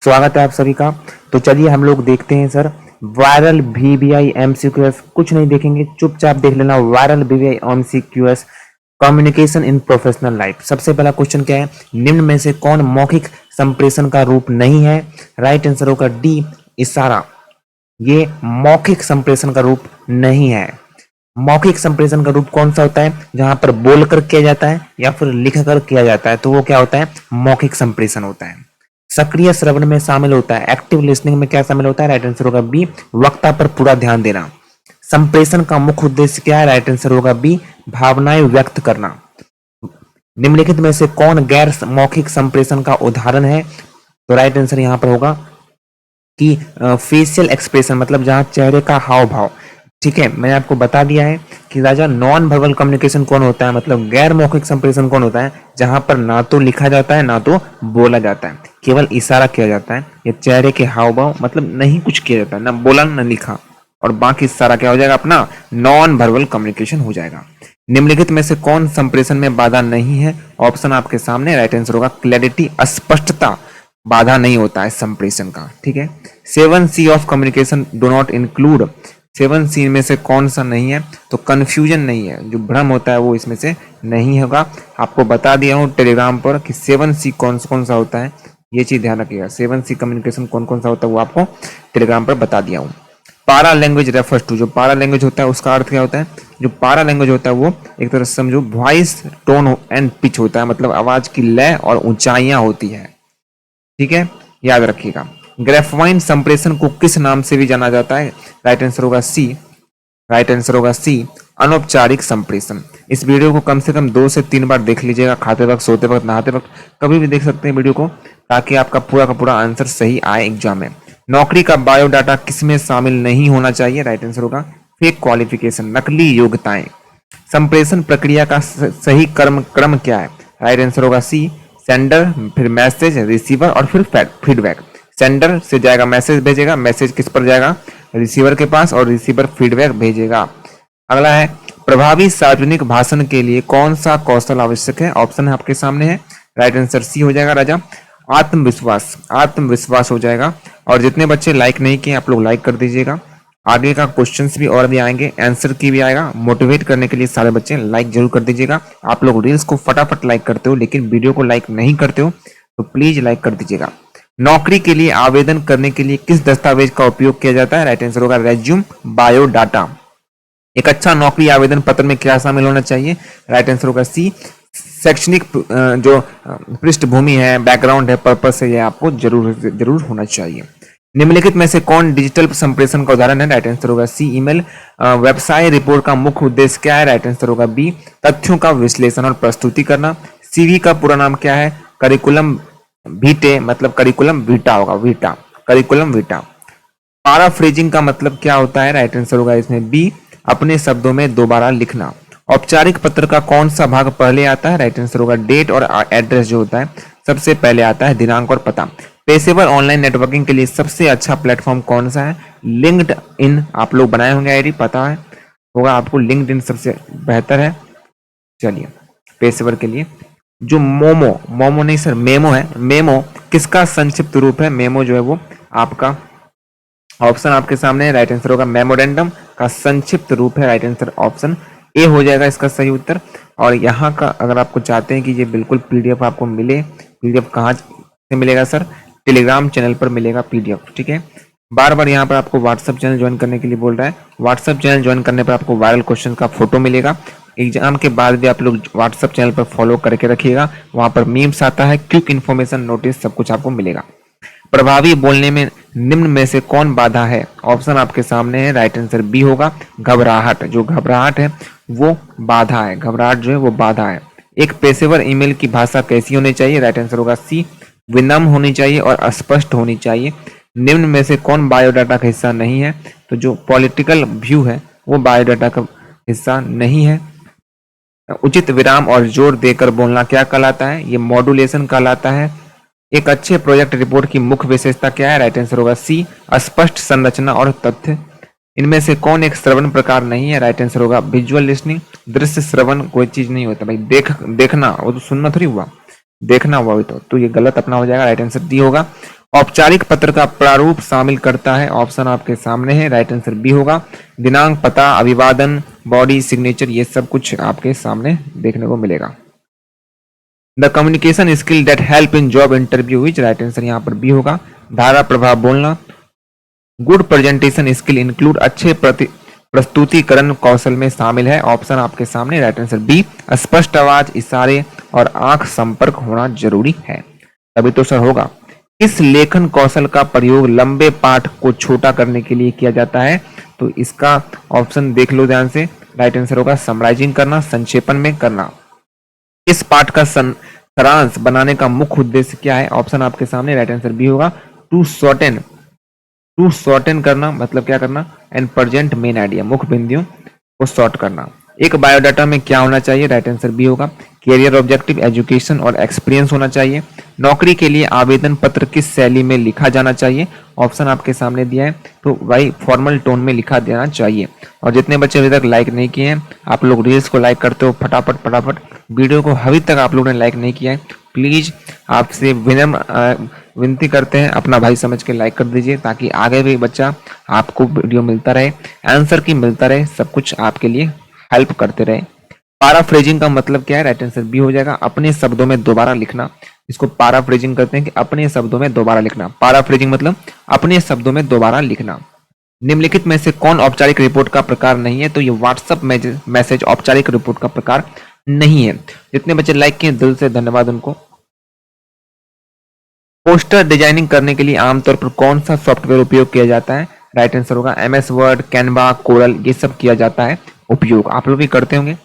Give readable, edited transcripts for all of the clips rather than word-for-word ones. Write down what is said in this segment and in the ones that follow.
स्वागत है आप सभी का। तो चलिए हम लोग देखते हैं सर वायरल वीवीआई एमसीक्यूएस। कुछ नहीं देखेंगे, चुपचाप देख लेना viral VVI MCQs communication in professional life. सबसे पहला क्वेश्चन क्या है, निम्न में से कौन मौखिक संप्रेषण का रूप नहीं है? राइट आंसर होगा डी, इशारा। ये मौखिक संप्रेषण का रूप नहीं है। मौखिक संप्रेषण का रूप कौन सा होता है? जहां पर बोलकर किया जाता है या फिर लिखकर किया जाता है, तो वो क्या होता है? मौखिक संप्रेषण होता है। सक्रिय श्रवण में शामिल होता है। एक्टिव लिसनिंग में क्या शामिल होता है? राइट आंसर होगा बी, वक्ता पर पूरा ध्यान देना। संप्रेषण का मुख्य उद्देश्य क्या है? राइट आंसर होगा बी, भावनाएं व्यक्त करना। निम्नलिखित में से कौन गैर मौखिक संप्रेषण का उदाहरण है? तो राइट आंसर यहां पर होगा कि फेशियल एक्सप्रेशन, मतलब जहां चेहरे का हाव भाव। ठीक है, मैंने आपको बता दिया है कि राजा नॉन वर्बल कम्युनिकेशन कौन होता है, मतलब गैर मौखिक संप्रेषण कौन होता है? जहां पर ना तो लिखा जाता है ना तो बोला जाता है, केवल इशारा किया जाता है। ये चेहरे के हाव भाव, मतलब नहीं कुछ किया जाता है, ना बोला ना लिखा, और बाकी सारा क्या हो जाएगा? अपना नॉन वर्बल कम्युनिकेशन हो जाएगा। निम्नलिखित में से कौन संप्रेषण में बाधा नहीं है? ऑप्शन आपके सामने, राइट आंसर होगा क्लैरिटी, स्पष्टता। बाधा नहीं होता है संप्रेषण का। ठीक है, 7C of communication do not include. 7C में से कौन सा नहीं है? तो कंफ्यूजन नहीं है, जो भ्रम होता है वो इसमें से नहीं होगा। आपको बता दिया हूँ टेलीग्राम पर कि 7C कौन सा होता है, ये चीज ध्यान रखिएगा। 7C कम्युनिकेशन कौन सा होता है वो आपको टेलीग्राम पर बता दिया हूँ। पारा लैंग्वेज रेफर्स टू, जो पारा लैंग्वेज होता है उसका अर्थ क्या होता है? जो पारा लैंग्वेज होता है वो एक तरह से समझो वॉइस टोन एंड पिच होता है, मतलब आवाज की लय और ऊंचाइयां होती है। ठीक है, याद रखिएगा। ग्रेफवाइन संप्रेषण को किस नाम से भी जाना जाता है? राइट आंसर होगा सी, राइट आंसर होगा सी, अनौपचारिक संप्रेषण। इस वीडियो को कम से कम 2 से 3 बार देख लीजिएगा, खाते वक्त, सोते वक्त, नहाते वक्त, कभी भी देख सकते हैं वीडियो को, ताकि आपका पूरा का पूरा आंसर सही आए एग्जाम में। नौकरी का बायोडाटा किसमें शामिल नहीं होना चाहिए? राइट आंसर होगा फेक क्वालिफिकेशन, नकली योग्यताएं। संप्रेषण प्रक्रिया का सही क्रम क्या है? राइट आंसर होगा सी, सेंडर, फिर मैसेज, रिसीवर और फिर फीडबैक। सेंडर से जाएगा मैसेज भेजेगा, मैसेज किस पर जाएगा? रिसीवर के पास, और रिसीवर फीडबैक भेजेगा। अगला है, प्रभावी सार्वजनिक भाषण के लिए कौन सा कौशल आवश्यक है? ऑप्शन आपके सामने है, राइट आंसर सी हो जाएगा राजा, आत्मविश्वास। आत्मविश्वास हो जाएगा। और जितने बच्चे लाइक नहीं किए आप लोग लाइक कर दीजिएगा। आगे का क्वेश्चंस भी और भी आएंगे, आंसर की भी आएगा। मोटिवेट करने के लिए सारे बच्चे लाइक जरूर कर दीजिएगा। आप लोग रील्स को फटाफट लाइक करते हो लेकिन वीडियो को लाइक नहीं करते हो, तो प्लीज लाइक कर दीजिएगा। नौकरी के लिए आवेदन करने के लिए किस दस्तावेज का उपयोग किया जाता है? राइट आंसर होगा रेज्यूम, बायोडाटा। एक अच्छा नौकरी आवेदन पत्र में क्या शामिल होना चाहिए? राइट आंसर होगा सी, शैक्षणिक जो पृष्ठभूमि है, बैकग्राउंड है, पर्पस है, ये आपको जरूर होना चाहिए। निम्नलिखित में से कौन डिजिटल संप्रेषण का उदाहरण है? राइट आंसर होगा सी, ईमेल। व्यवसाय रिपोर्ट का मुख्य उद्देश्य क्या है? राइट आंसर होगा बी, तथ्यों का विश्लेषण और प्रस्तुति करना। सीवी का पूरा नाम क्या है? करिकुलम वीटे, मतलब करिकुलम वीटा होगा, वीटा, करिकुलम वीटा। पाराफ्रेजिंग का मतलब क्या होता है? राइट आंसर होगा इसमें बी, अपने शब्दों में दोबारा लिखना। औपचारिक पत्र का कौन सा भाग पहले आता है? राइट आंसर होगा डेट और एड्रेस जो होता है सबसे पहले आता है, दिनांक और पता। पेशेवर ऑनलाइन नेटवर्किंग के लिए सबसे अच्छा प्लेटफॉर्म कौन सा है? लिंक्डइन। आप लोग बनाए होंगे आईडी, पता है होगा आपको, लिंक्डइन सबसे बेहतर है। चलिए, पेशेवर के लिए जो मोमो नहीं सर, मेमो है। मेमो किसका संक्षिप्त रूप है? मेमो जो है वो आपका, ऑप्शन आपके सामने है, राइट आंसर होगा मेमोरेंडम का संक्षिप्त रूप है। राइट आंसर ऑप्शन ए हो जाएगा इसका सही उत्तर। और यहाँ का अगर आपको चाहते हैं कि ये बिल्कुल पीडीएफ आपको मिले, पीडीएफ कहाँ से मिलेगा सर? टेलीग्राम चैनल पर मिलेगा पीडीएफ। ठीक है, बार बार यहाँ पर आपको व्हाट्सएप चैनल ज्वाइन करने के लिए बोल रहा है। व्हाट्सएप चैनल ज्वाइन करने पर आपको वायरल क्वेश्चन का फोटो मिलेगा। एग्जाम के बाद भी आप लोग व्हाट्सएप चैनल पर फॉलो करके रखिएगा, वहां पर मीम्स आता है, क्विक इन्फॉर्मेशन, नोटिस, सब कुछ आपको मिलेगा। प्रभावी बोलने में निम्न में से कौन बाधा है? ऑप्शन आपके सामने है, राइट आंसर बी होगा, घबराहट। जो घबराहट है वो बाधा है, घबराहट जो है वो बाधा है। एक पेशेवर ईमेल की भाषा कैसी होनी चाहिए? राइट आंसर होगा सी, विनम्र होनी चाहिए और स्पष्ट होनी चाहिए। निम्न में से कौन बायोडाटा का हिस्सा नहीं है? तो जो पॉलिटिकल व्यू है वो बायोडाटा का हिस्सा नहीं है। उचित विराम और जोर देकर बोलना क्या कहलाता है? ये मॉड्यूलेशन कहलाता है। एक अच्छे प्रोजेक्ट रिपोर्ट की मुख्य विशेषता क्या है? राइट आंसर होगा सी, स्पष्ट संरचना और तथ्य। इनमें से कौन एक श्रवण प्रकार नहीं है? राइट आंसर होगा विजुअल लिसनिंग। दृश्य श्रवण कोई चीज नहीं होता भाई, देखना, वो तो सुनना थोड़ी हुआ, देखना हुआ तो ये गलत अपना हो जाएगा, राइट आंसर डी होगा। औपचारिक पत्र का प्रारूप शामिल करता है, ऑप्शन आपके सामने है, राइट आंसर बी होगा। दिनांक, पता, अभिवादन, बॉडी, सिग्नेचर, ये सब कुछ आपके सामने देखने को मिलेगा। The communication skill that help in job interview which, right answer यहाँ पर बी होगा। धारा प्रभाव बोलना। गुड प्रेजेंटेशन स्किल इंक्लूड, अच्छे प्रस्तुतिकरण कौशल में शामिल है, ऑप्शन आपके सामने, राइट आंसर बी। स्पष्ट आवाज, इशारे और आंख संपर्क होना जरूरी है, तभी तो सर होगा। किस लेखन कौशल का प्रयोग लंबे पाठ को छोटा करने के लिए किया जाता है? तो इसका ऑप्शन देख लो ध्यान से, राइट आंसर होगा समराइजिंग करना, संक्षेपण में करना। इस पाठ का सारांश बनाने का मुख्य उद्देश्य क्या है? ऑप्शन आपके सामने, राइट आंसर बी होगा टू शॉर्टेन करना, मतलब क्या करना? एंड प्रेजेंट मेन आइडिया, मुख्य बिंदुओं को शॉर्ट करना। एक बायोडाटा में क्या होना चाहिए? राइट आंसर बी होगा कैरियर ऑब्जेक्टिव, एजुकेशन और एक्सपीरियंस होना चाहिए। नौकरी के लिए आवेदन पत्र किस शैली में लिखा जाना चाहिए? ऑप्शन आपके सामने दिया है, तो भाई फॉर्मल टोन में लिखा देना चाहिए। और जितने बच्चे अभी तक लाइक नहीं किए हैं, आप लोग रील्स को लाइक करते हो फटाफट फटाफट, वीडियो को अभी तक आप लोगों ने लाइक नहीं किया है, प्लीज आपसे विनती करते हैं, अपना भाई समझ के लाइक कर दीजिए, ताकि आगे भी बच्चा आपको वीडियो मिलता रहे, आंसर की मिलता रहे, सब कुछ आपके लिए हेल्प करते रहे। पैराफ्रेजिंग का मतलब क्या है? राइट आंसर बी हो जाएगा अपने शब्दों में दोबारा लिखना। इसको पैराफ्रेजिंग करते हैं कि अपने शब्दों में दोबारा लिखना। पैराफ्रेजिंग मतलब अपने शब्दों में दोबारा लिखना। निम्नलिखित में से कौन औपचारिक रिपोर्ट का प्रकार नहीं है? तो ये व्हाट्सएप मैसेज औपचारिक रिपोर्ट का प्रकार नहीं है। जितने बच्चे लाइक किए दिल से धन्यवाद उनको। पोस्टर डिजाइनिंग करने के लिए आमतौर पर कौन सा सॉफ्टवेयर उपयोग किया जाता है? राइट आंसर होगा MS वर्ड, कैनवा, कोरल, ये सब किया जाता है उपयोग, आप लोग भी करते होंगे।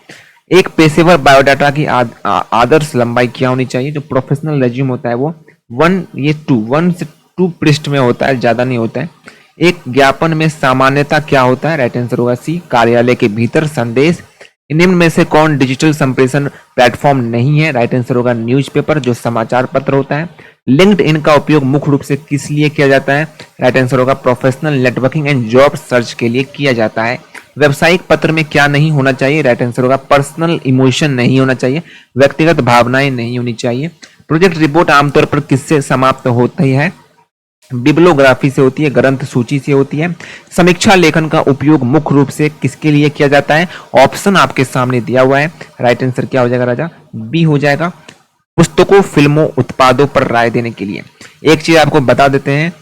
एक पेशेवर बायोडाटा की आदर्श लंबाई क्या होनी चाहिए? जो प्रोफेशनल रेज्यूम होता है वो 1 से 2 पृष्ठ में होता है, ज्यादा नहीं होता है। एक ज्ञापन में सामान्यता क्या होता है? राइट आंसर होगा सी कार्यालय के भीतर संदेश। निम्न में से कौन डिजिटल संप्रेषण प्लेटफॉर्म नहीं है? राइट आंसर होगा न्यूज़पेपर, जो समाचार पत्र होता है। लिंक्डइन का उपयोग मुख्य रूप से किस लिए किया जाता है? राइट आंसर होगा professional networking and job search के लिए किया जाता है। व्यावसायिक पत्र में क्या नहीं होना चाहिए? राइट आंसर होगा पर्सनल इमोशन नहीं होना चाहिए, व्यक्तिगत भावनाएं नहीं होनी चाहिए। प्रोजेक्ट रिपोर्ट आमतौर पर किससे समाप्त होती है? बिब्लियोग्राफी से होती है, ग्रंथ सूची से होती है। समीक्षा लेखन का उपयोग मुख्य रूप से किसके लिए किया जाता है? ऑप्शन आपके सामने दिया हुआ है, राइट आंसर क्या हो जाएगा राजा? बी हो जाएगा। पुस्तकों, फिल्मों, उत्पादों पर राय देने के लिए। एक चीज आपको बता देते हैं,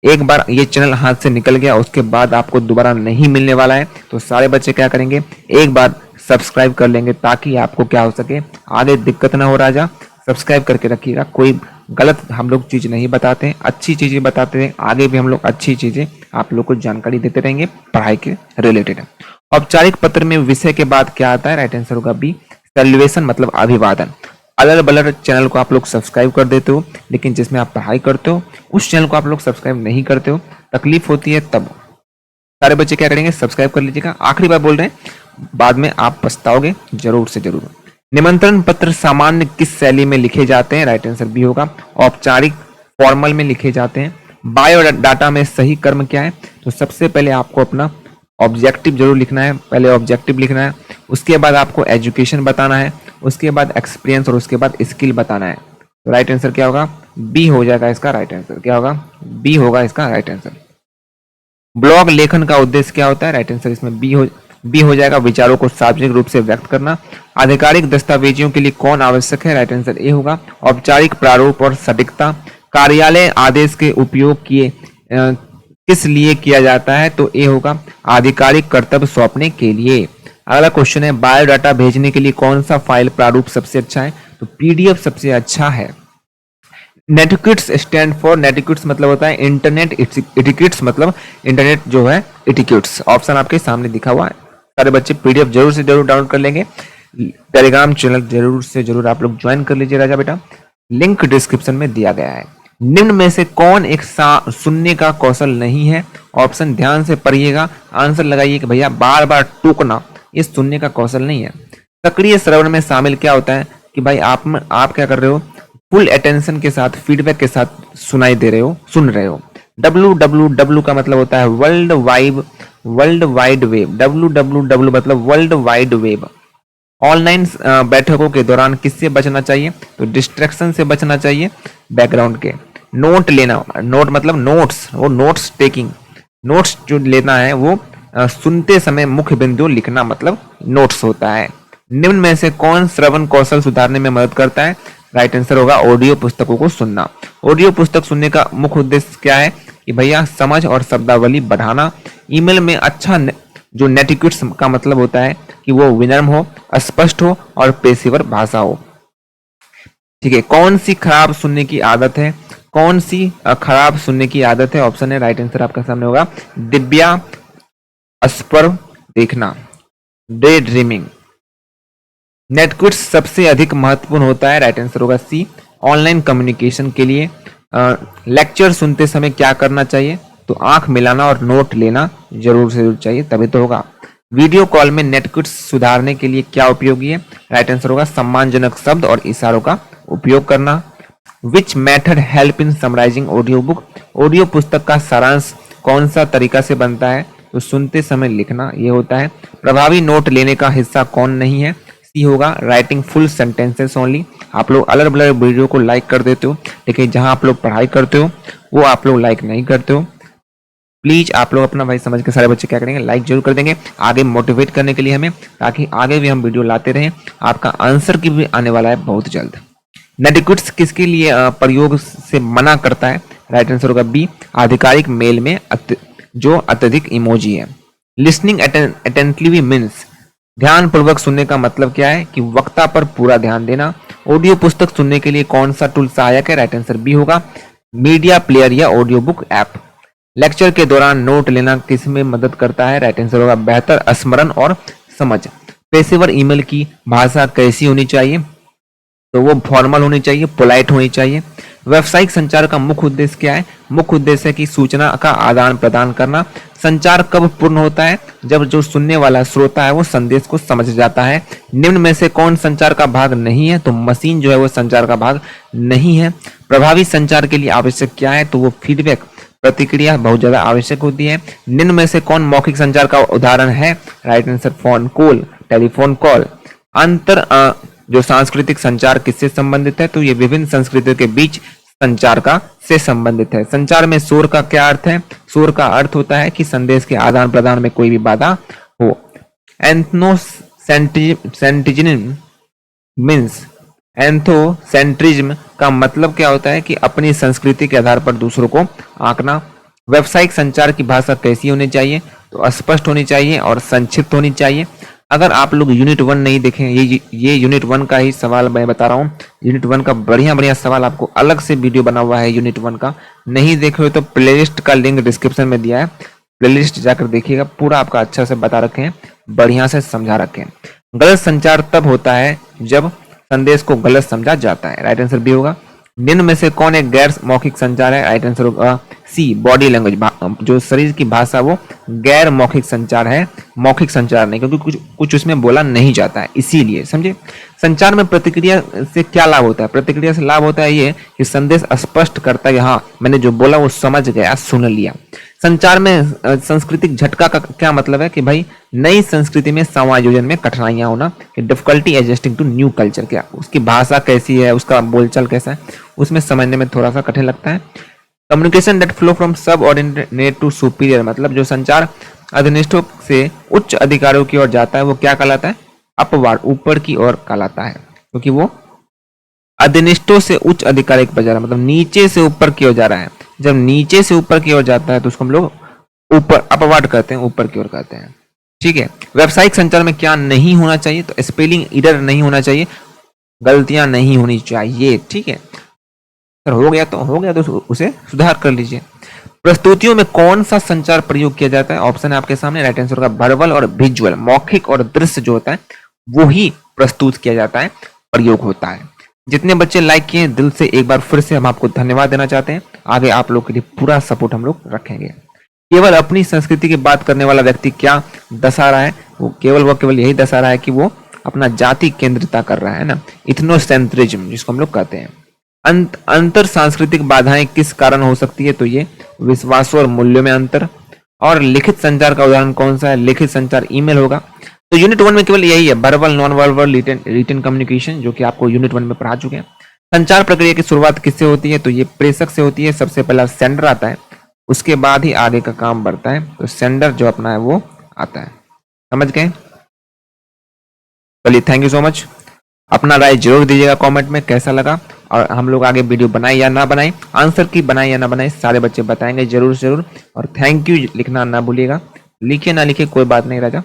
एक बार ये चैनल हाथ से निकल गया उसके बाद आपको दोबारा नहीं मिलने वाला है, तो सारे बच्चे क्या करेंगे, एक बार सब्सक्राइब कर लेंगे ताकि आपको क्या हो सके, आगे दिक्कत ना हो राजा। सब्सक्राइब करके रखिएगा, कोई गलत हम लोग चीज नहीं बताते हैं, अच्छी चीजें बताते हैं, आगे भी हम लोग अच्छी चीजें आप लोग को जानकारी देते रहेंगे पढ़ाई के रिलेटेड। औपचारिक पत्र में विषय के बाद क्या आता है? राइट आंसर होगा बी सैल्यूएशन, मतलब अभिवादन। अलग बलर चैनल को आप लोग सब्सक्राइब कर देते हो, लेकिन जिसमें आप पढ़ाई करते हो उस चैनल को आप लोग सब्सक्राइब नहीं करते हो, तकलीफ होती है तब। सारे बच्चे क्या करेंगे, सब्सक्राइब कर लीजिएगा। आखिरी बार बोल रहे हैं, बाद में आप पछताओगे जरूर से जरूर। निमंत्रण पत्र सामान्य किस शैली में लिखे जाते हैं? राइट आंसर बी होगा औपचारिक, फॉर्मल में लिखे जाते हैं। बायोडाटा में सही कर्म क्या है? तो सबसे पहले आपको अपना ऑब्जेक्टिव जरूर लिखना है, पहले ऑब्जेक्टिव लिखना है, उसके बाद आपको एजुकेशन बताना है, उसके बाद एक्सपीरियंस और उसके बाद स्किल बताना है। तो राइट आंसर क्या होगा? बी हो जाएगा इसका राइट आंसर। क्या होगा? बी होगा इसका राइट आंसर। ब्लॉग लेखन का उद्देश्य क्या होता है? राइट आंसर इसमें बी हो जाएगा, विचारों को सार्वजनिक रूप से व्यक्त करना। आधिकारिक दस्तावेजों के लिए कौन आवश्यक है? राइट आंसर ए होगा औपचारिक प्रारूप और सटीकता। कार्यालय आदेश के उपयोग किस लिए किया जाता है? तो ए होगा आधिकारिक कर्तव्य सौंपने के लिए। अगला क्वेश्चन है, बायोडाटा भेजने के लिए कौन सा फाइल प्रारूप सबसे अच्छा है? तो PDF सबसे अच्छा है। नेटिक्वेट्स स्टैंड फॉर, नेटिक्वेट्स मतलब होता है इंटरनेट एटिक्वेट्स, मतलब इंटरनेट जो है एटिक्वेट्स। ऑप्शन आपके सामने दिखा हुआ है, सारे बच्चे PDF जरूर से जरूर डाउनलोड कर लेंगे। टेलीग्राम चैनल जरूर से जरूर आप लोग ज्वाइन कर लीजिए राजा बेटा, लिंक डिस्क्रिप्शन में दिया गया है। निम्न में से कौन एक सुनने का कौशल नहीं है? ऑप्शन ध्यान से पढ़िएगा, आंसर लगाइए कि भैया बार बार टोकना ये सुनने का कौशल नहीं है। सक्रिय श्रवण में शामिल क्या होता है? कि भाई आप क्या कर रहे हो, फुल अटेंशन के साथ, फीडबैक के साथ सुनाई दे रहे हो, सुन रहे हो। WWW का मतलब होता है वर्ल्ड वाइड वेब। WWW मतलब वर्ल्ड वाइड वेब। ऑनलाइन बैठकों के दौरान किससे बचना चाहिए? तो डिस्ट्रैक्शन से बचना चाहिए, बैकग्राउंड के। नोट लेना, नोट मतलब नोट्स, वो नोट्स टेकिंग, नोट्स जो लेना है वो सुनते समय मुख्य बिंदु लिखना मतलब नोट्स होता है। निम्न में से कौन श्रवण कौशल सुधारने में मदद करता है? राइट आंसर होगा ऑडियो पुस्तकों को सुनना। ऑडियो पुस्तक सुनने का मुख्य उद्देश्य क्या है कि भैया समझ और शब्दावली बढ़ाना। ईमेल में अच्छा जो नेटिक्वेट्स का मतलब होता है कि वो विनम्र हो, स्पष्ट हो और पेशेवर भाषा हो। ठीक है, कौन सी खराब सुनने की आदत है? कौन सी खराब सुनने की आदत है? ऑप्शन है राइट आंसर आपका सामने होगा दिव्या अस्पर देखना, डे ड्रीमिंग। नेटक्विट्स सबसे अधिक महत्वपूर्ण होता है, राइट आंसर होगा सी, ऑनलाइन कम्युनिकेशन के लिए। लेक्चर सुनते समय क्या करना चाहिए? तो आंख मिलाना और नोट लेना जरूर से जरूर चाहिए, तभी तो होगा। वीडियो कॉल में नेटक्विट्स सुधारने के लिए क्या उपयोगी है? राइट आंसर होगा सम्मानजनक शब्द और इशारों का उपयोग करना। Which method help in summarising audio book? Audio पुस्तक का सारांश कौन सा तरीका से बनता है? तो सुनते समय लिखना ये होता है। प्रभावी नोट लेने का हिस्सा कौन नहीं है? सी होगा राइटिंग फुल सेंटेंसेस ओनली। आप लोग अलग अलग वीडियो को लाइक कर देते हो, लेकिन जहां आप लोग पढ़ाई करते हो वो आप लोग लाइक नहीं करते हो। प्लीज आप लोग अपना भाई समझ के सारे बच्चे क्या करेंगे, लाइक जरूर कर देंगे आगे मोटिवेट करने के लिए हमें, ताकि आगे भी हम वीडियो लाते रहें। आपका आंसर की भी आने वाला है बहुत जल्द। नेटिक्विट्स किसके लिए प्रयोग से मना करता है? राइट आंसर होगा बी, आधिकारिक मेल में जो अत्यधिक इमोजी है। लिसनिंग अटेंटिवली मीन्स ध्यान पूर्वक सुनने का मतलब क्या है? कि वक्ता पर पूरा ध्यान देना। ऑडियो पुस्तक सुनने के लिए कौन सा टूल सहायक है? राइट आंसर बी होगा मीडिया प्लेयर या ऑडियो बुक ऐप। लेक्चर के दौरान नोट लेना किस में मदद करता है? राइट आंसर होगा बेहतर स्मरण और समझ। पेशेवर ईमेल की भाषा कैसी होनी चाहिए? तो वो फॉर्मल होनी चाहिए, पोलाइट होनी चाहिए। व्यावसायिक संचार का मुख्य उद्देश्य क्या है? मुख्य उद्देश्य है कि सूचना का आदान प्रदान करना। संचार कब पूर्ण होता है? जब जो सुनने वाला श्रोता है वो संदेश को समझ जाता है। निम्न में से कौन संचार का भाग नहीं है? तो मशीन जो है वो संचार का भाग नहीं है। प्रभावी संचार के लिए आवश्यक क्या है? तो वो फीडबैक, प्रतिक्रिया बहुत ज्यादा आवश्यक होती है। निम्न में से कौन मौखिक संचार का उदाहरण है? Right answer phone call, telephone call. अंतर जो सांस्कृतिक संचार किससे संबंधित है? तो ये विभिन्न संस्कृतियों के बीच संचार का से संबंधित है। संचार में शोर का क्या अर्थ है? शोर का अर्थ होता है कि संदेश के आदान प्रदान में कोई भी बाधा हो। एंथोसेंट्रिज्म मीन्स, एंथोसेंट्रिज्म का मतलब क्या होता है? कि अपनी संस्कृति के आधार पर दूसरों को आंकना। व्यावसायिक संचार की भाषा कैसी होनी चाहिए? तो स्पष्ट होनी चाहिए और संक्षिप्त होनी चाहिए। अगर आप लोग यूनिट 1 नहीं देखें, ये यूनिट 1 का ही सवाल मैं बता रहा हूँ। यूनिट 1 का बढ़िया सवाल आपको अलग से वीडियो बना हुआ है यूनिट 1 का, नहीं देखे हो तो प्लेलिस्ट का लिंक डिस्क्रिप्शन में दिया है, प्लेलिस्ट जाकर देखिएगा, पूरा आपका अच्छा से बता रखे हैं, बढ़िया से समझा रखे हैं। गलत संचार तब होता है जब संदेश को गलत समझा जाता है। राइट आंसर बी होगा। निम्न में से कौन एक गैर मौखिक संचार है? राइट आंसर होगा सी, बॉडी लैंग्वेज, जो शरीर की भाषा वो गैर मौखिक संचार है, मौखिक संचार नहीं, क्योंकि कुछ उसमें बोला नहीं जाता है, इसीलिए समझे। संचार में प्रतिक्रिया से क्या लाभ होता है? प्रतिक्रिया से लाभ होता है ये कि संदेश स्पष्ट करता है कि हाँ मैंने जो बोला वो समझ गया, सुन लिया। संचार में सांस्कृतिक झटका का क्या मतलब है? कि भाई नई संस्कृति में समायोजन में कठिनाइयां होना, कि difficulty adjusting to new culture, क्या उसकी भाषा कैसी है, उसका बोलचाल कैसा है, उसमें समझने में थोड़ा सा कठिन लगता है। Communication that flow from subordinate to superior, मतलब जो संचार अधीनस्थों से उच्च अधिकारियों की ओर जाता है वो क्या कहलाता है? अपवार्ड, ऊपर की ओर कहलाता है, क्योंकि वो अधीनस्थों से उच्च अधिकारी पर जा रहा है, मतलब नीचे से ऊपर की ओर जा रहा है। जब नीचे से ऊपर की ओर जाता है तो उसको हम लोग ऊपर, अपवार्ड कहते हैं, ऊपर की ओर कहते हैं। ठीक है। व्यावसायिक संचार में क्या नहीं होना चाहिए? तो स्पेलिंग एरर नहीं होना चाहिए, गलतियां नहीं होनी चाहिए। ठीक है, सर हो गया तो उसे सुधार कर लीजिए। प्रस्तुतियों में कौन सा संचार प्रयोग किया जाता है? ऑप्शन है आपके सामने, राइट आंसर का वर्बल और विजुअल, मौखिक और दृश्य जो होता है वो ही प्रस्तुत किया जाता है, प्रयोग होता है। जितने बच्चे लाइक किए दिल से एक बार फिर से हम आपको धन्यवाद देना चाहते हैं। आगे आप लोग के लिए पूरा सपोर्ट हम लोग रखेंगे। केवल अपनी संस्कृति की बात करने वाला व्यक्ति क्या दर्शा रहा है? वो केवल यही दर्शा रहा है कि वो अपना जाति केंद्रिता कर रहा है ना, इथनोसेंट्रिज्म जिसको हम लोग कहते हैं। अंतर सांस्कृतिक बाधाएं किस कारण हो सकती है? तो ये विश्वासों और मूल्यों में अंतर। और लिखित संचार का उदाहरण कौन सा है? लिखित संचार ईमेल होगा। तो यूनिट 1 में केवल यही है, verbal, non verbal, written communication, जो कि आपको यूनिट 1 में पढ़ा चुके हैं। संचार प्रक्रिया की शुरुआत किससे होती है? तो ये प्रेषक से होती है। सबसे पहला सेंडर आता है, उसके बाद ही आगे का काम बढ़ता है। तो सेंडर जो अपना है वो आता है। समझ गए? चलिए, थैंक यू सो मच। अपना राय जरूर दीजिएगा कमेंट में कैसा लगा, और हम लोग आगे वीडियो बनाए या ना बनाए, आंसर की बनाए या ना बनाए, सारे बच्चे बताएंगे जरूर जरूर। और थैंक यू लिखना ना भूलिएगा। लिखे ना लिखे कोई बात नहीं राजा,